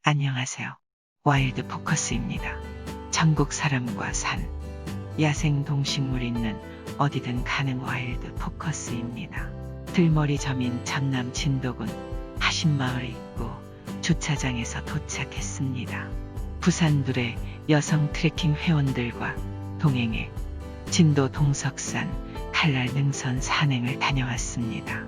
안녕하세요. 와일드 포커스입니다. 전국 사람과 산, 야생 동식물 있는 어디든 가는 와일드 포커스입니다. 들머리 점인 전남 진도군 하신마을 입구 주차장에서 도착했습니다. 부산둘의 여성 트레킹 회원들과 동행해 진도 동석산 칼날 능선 산행을 다녀왔습니다.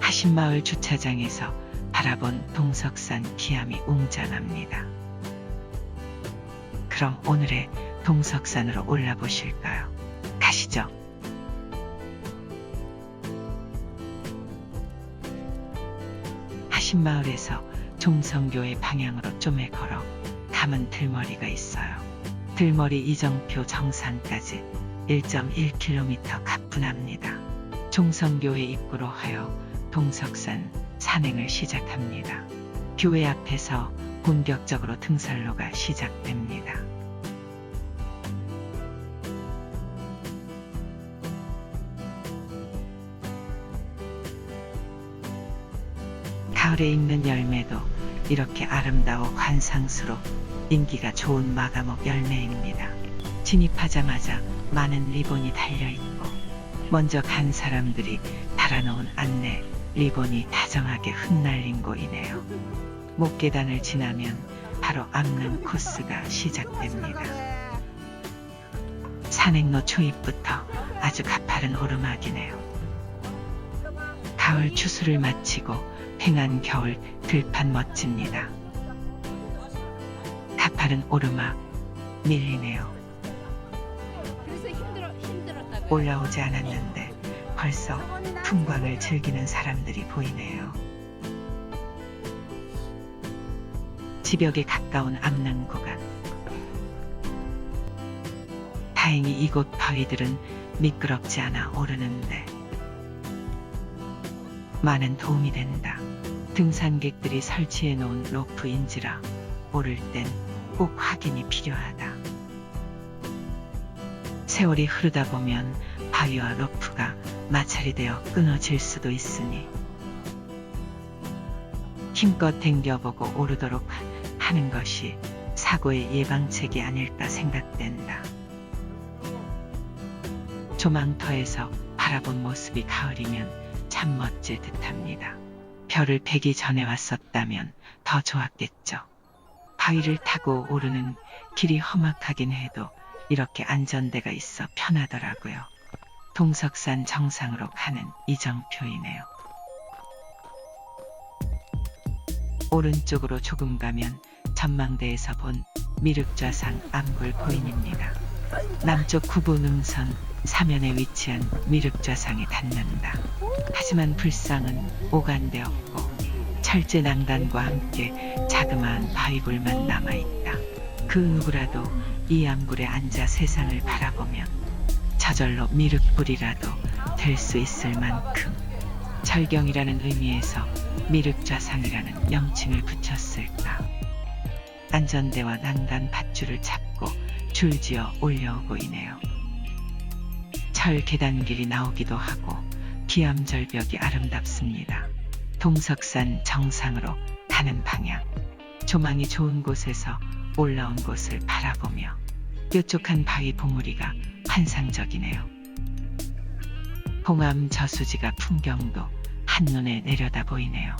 하신마을 주차장에서 바라본 동석산 기암이 웅장합니다. 그럼 오늘의 동석산으로 올라보실까요? 가시죠. 하신마을에서 종성교회 방향으로 좀에 걸어 가면 들머리가 있어요. 들머리 이정표 정상까지 1.1km 가뿐합니다. 종성교회 입구로 하여 동석산 산행을 시작합니다. 교회 앞에서 본격적으로 등산로가 시작됩니다. 가을에 익는 열매도 이렇게 아름다워 관상스로 인기가 좋은 마가목 열매입니다. 진입하자마자 많은 리본이 달려있고 먼저 간 사람들이 달아놓은 안내 리본이 다정하게 흩날린 곳이네요. 목계단을 지나면 바로 앞는 코스가 시작됩니다. 산행로 초입부터 아주 가파른 오르막이네요. 가을 추수를 마치고 팽한 겨울 들판 멋집니다. 가파른 오르막 밀리네요. 올라오지 않았는데 벌써 풍광을 즐기는 사람들이 보이네요. 지벽에 가까운 앞는 구간. 다행히 이곳 바위들은 미끄럽지 않아 오르는데 많은 도움이 된다. 등산객들이 설치해 놓은 로프인지라 오를 땐 꼭 확인이 필요하다. 세월이 흐르다 보면 바위와 로프가 마찰이 되어 끊어질 수도 있으니 힘껏 당겨보고 오르도록 하는 것이 사고의 예방책이 아닐까 생각된다. 조망터에서 바라본 모습이 가을이면 참 멋질 듯합니다. 별을 베기 전에 왔었다면 더 좋았겠죠. 바위를 타고 오르는 길이 험악하긴 해도 이렇게 안전대가 있어 편하더라고요. 동석산 정상으로 가는 이정표이네요. 오른쪽으로 조금 가면 전망대에서 본 미륵좌상 암굴 고인입니다. 남쪽 구부 능선 사면에 위치한 미륵좌상에 닿는다. 하지만 불상은 오간되었고 철제 낭단과 함께 자그마한 바위굴만 남아있다. 그 누구라도 이 암굴에 앉아 세상을 바라보면 저절로 미륵불이라도 될 수 있을 만큼 절경이라는 의미에서 미륵좌상이라는 명칭을 붙였을까. 안전대와 낭단 밧줄을 잡고 줄지어 올려오고 있네요. 철 계단길이 나오기도 하고 기암절벽이 아름답습니다. 동석산 정상으로 가는 방향. 조망이 좋은 곳에서 올라온 곳을 바라보며 뾰족한 바위 봉우리가 환상적이네요. 봉암 저수지가 풍경도 한눈에 내려다 보이네요.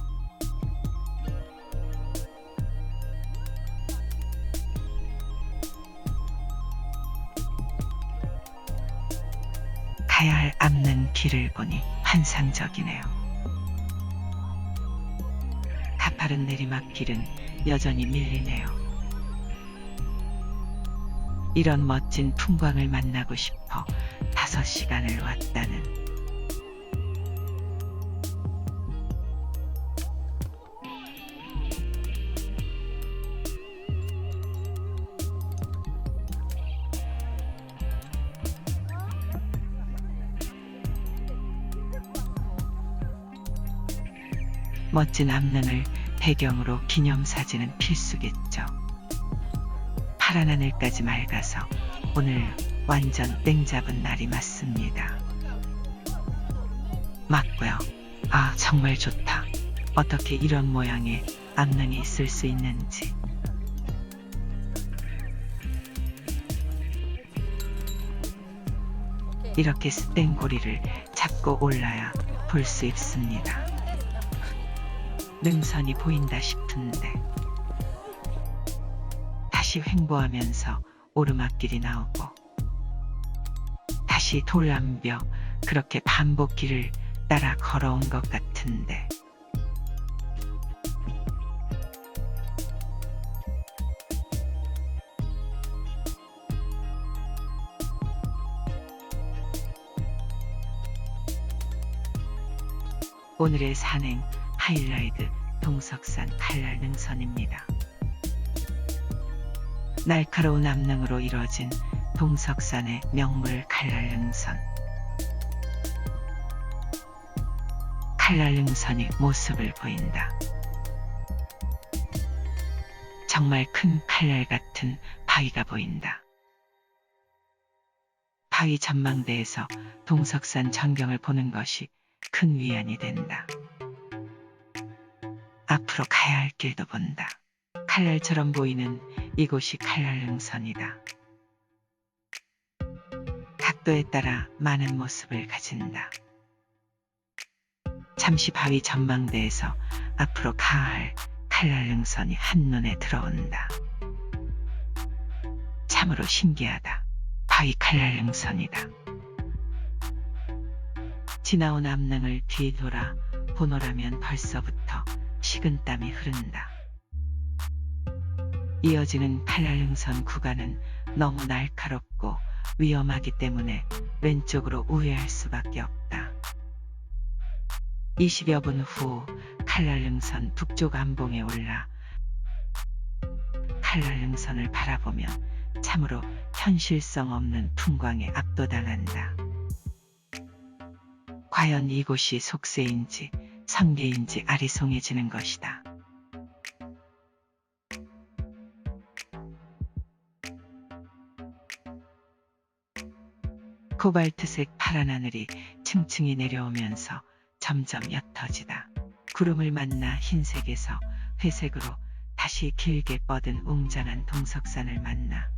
가야 할 앞는 길을 보니 환상적이네요. 가파른 내리막길은 여전히 밀리네요. 이런 멋진 풍광을 만나고 싶어 5시간을 왔다는. 멋진 앞능을 배경으로 기념사진은 필수겠죠. 파란 하늘까지 맑아서 오늘 완전 땡 잡은 날이 맞습니다. 맞고요. 아, 정말 좋다. 어떻게 이런 모양의 암릉이 있을 수 있는지. 이렇게 스땡고리를 잡고 올라야 볼 수 있습니다. 능선이 보인다 싶은데 다시 횡보하면서 오르막길이 나오고 다시 돌암벽, 그렇게 반복길을 따라 걸어온 것 같은데 오늘의 산행 하이라이트 동석산 칼날 능선입니다. 날카로운 암릉으로 이뤄진 동석산의 명물 칼날 능선. 칼날 능선이 모습을 보인다. 정말 큰 칼날 같은 바위가 보인다. 바위 전망대에서 동석산 전경을 보는 것이 큰 위안이 된다. 앞으로 가야 할 길도 본다. 칼날처럼 보이는 이곳이 칼날 능선이다. 각도에 따라 많은 모습을 가진다. 잠시 바위 전망대에서 앞으로 가야 할 칼날 능선이 한눈에 들어온다. 참으로 신기하다. 바위 칼날 능선이다. 지나온 암릉을 뒤돌아 보노라면 벌써부터 식은땀이 흐른다. 이어지는 칼날 능선 구간은 너무 날카롭고 위험하기 때문에 왼쪽으로 우회할 수밖에 없다. 20여 분 후 칼날 능선 북쪽 암봉에 올라 칼날 능선을 바라보면 참으로 현실성 없는 풍광에 압도당한다. 과연 이곳이 속세인지 성계인지 아리송해지는 것이다. 코발트색 파란 하늘이 층층이 내려오면서 점점 옅어지다. 구름을 만나 흰색에서 회색으로 다시 길게 뻗은 웅장한 동석산을 만나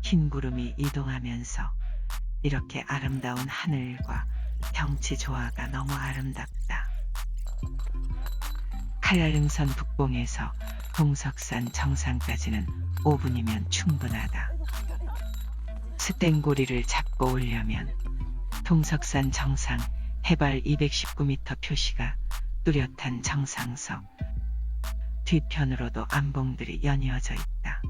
흰 구름이 이동하면서 이렇게 아름다운 하늘과 경치 조화가 너무 아름답다. 칼날 능선 북봉에서 동석산 정상까지는 5분이면 충분하다. 스땡고리를 잡고 오려면 동석산 정상 해발 219m 표시가 뚜렷한 정상석 뒤편으로도 암봉들이 연이어져 있다.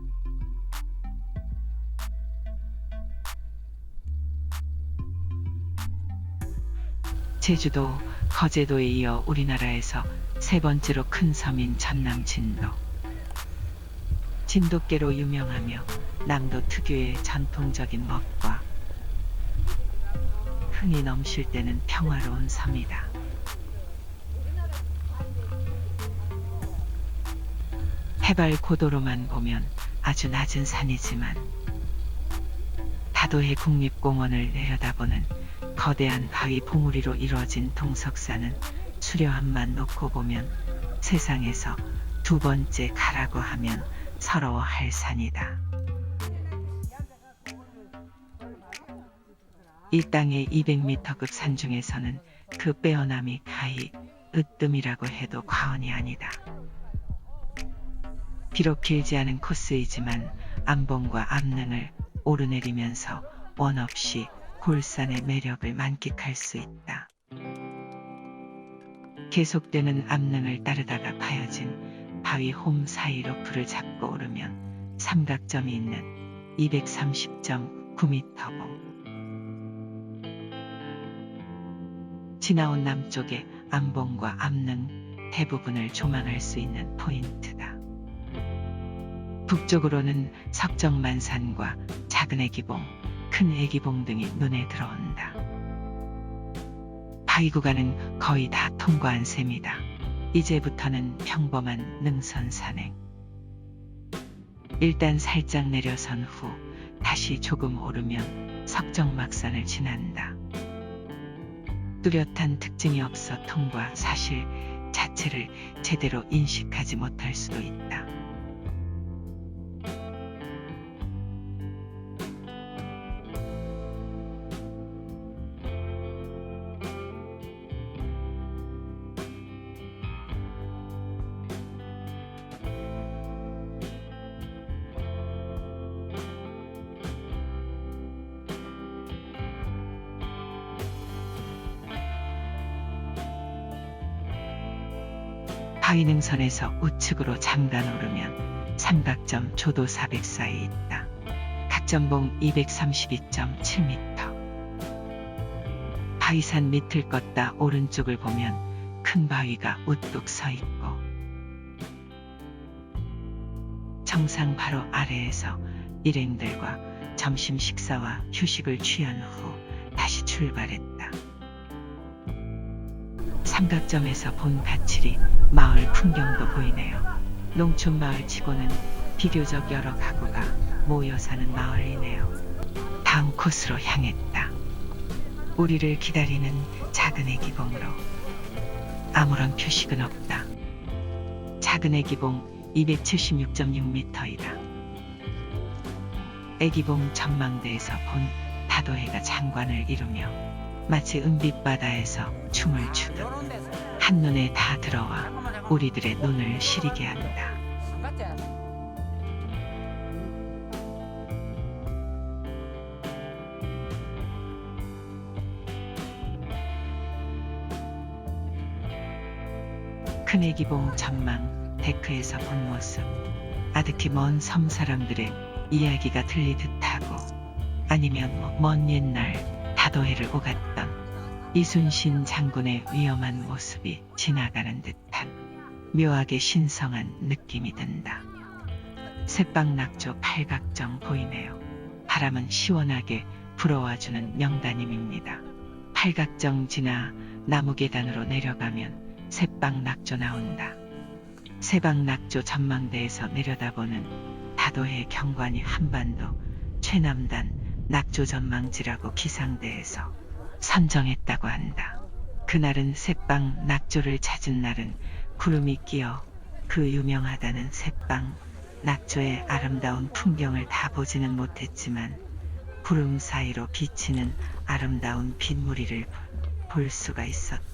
제주도, 거제도에 이어 우리나라에서 세 번째로 큰 섬인 전남 진도. 진돗개로 유명하며 남도 특유의 전통적인 먹과 흥이 넘칠 때는 평화로운 섬이다. 해발 고도로만 보면 아주 낮은 산이지만 다도해 국립공원을 내려다보는 거대한 바위 봉우리로 이루어진 동석산은 수려함만 놓고 보면 세상에서 두 번째 가라고 하면 서러워할 산이다. 이 땅의 200m급 산 중에서는 그 빼어남이 가히 으뜸이라고 해도 과언이 아니다. 비록 길지 않은 코스이지만 암봉과 암릉을 오르내리면서 원 없이 골산의 매력을 만끽할 수 있다. 계속되는 암릉을 따르다가 파여진 바위 홈 사이 로프를 잡고 오르면 삼각점이 있는 230.9m봉. 지나온 남쪽의 암봉과 암릉 대부분을 조망할 수 있는 포인트다. 북쪽으로는 석정만산과 작은 애기봉, 큰 애기봉 등이 눈에 들어온다. 바위 구간은 거의 다 통과한 셈이다. 이제부터는 평범한 능선 산행. 일단 살짝 내려선 후 다시 조금 오르면 석정막산을 지난다. 뚜렷한 특징이 없어 통과, 사실 자체를 제대로 인식하지 못할 수도 있다. 하위능선에서 우측으로 잠깐 오르면 삼각점 조도 404에 있다. 각전봉 232.7m. 바위산 밑을 걷다 오른쪽을 보면 큰 바위가 우뚝 서 있고 정상 바로 아래에서 일행들과 점심 식사와 휴식을 취한 후 다시 출발했다. 삼각점에서 본 가칠이 마을 풍경도 보이네요. 농촌 마을치고는 비교적 여러 가구가 모여 사는 마을이네요. 다음 코스로 향했다. 우리를 기다리는 작은 애기봉으로. 아무런 표식은 없다. 작은 애기봉 276.6m이다. 애기봉 전망대에서 본 다도해가 장관을 이루며 마치 은빛바다에서 춤을 추듯 한눈에 다 들어와 우리들의 눈을 시리게 한다. 큰 애기봉 전망 데크에서 본 모습, 아득히 먼 섬 사람들의 이야기가 들리듯 하고 아니면 먼 옛날 다도해를 오갔던 이순신 장군의 위험한 모습이 지나가는 듯한 묘하게 신성한 느낌이 든다. 새빵낙조 팔각정 보이네요. 바람은 시원하게 불어와주는 명다님입니다. 팔각정 지나 나무 계단으로 내려가면 새빵낙조 나온다. 새빵낙조 전망대에서 내려다보는 다도해 경관이 한반도 최남단 낙조 전망지라고 기상대에서 선정했다고 한다. 그날은 새빵 낙조를 찾은 날은 구름이 끼어 그 유명하다는 새빵 낙조의 아름다운 풍경을 다 보지는 못했지만 구름 사이로 비치는 아름다운 빗무리를 볼 수가 있었다.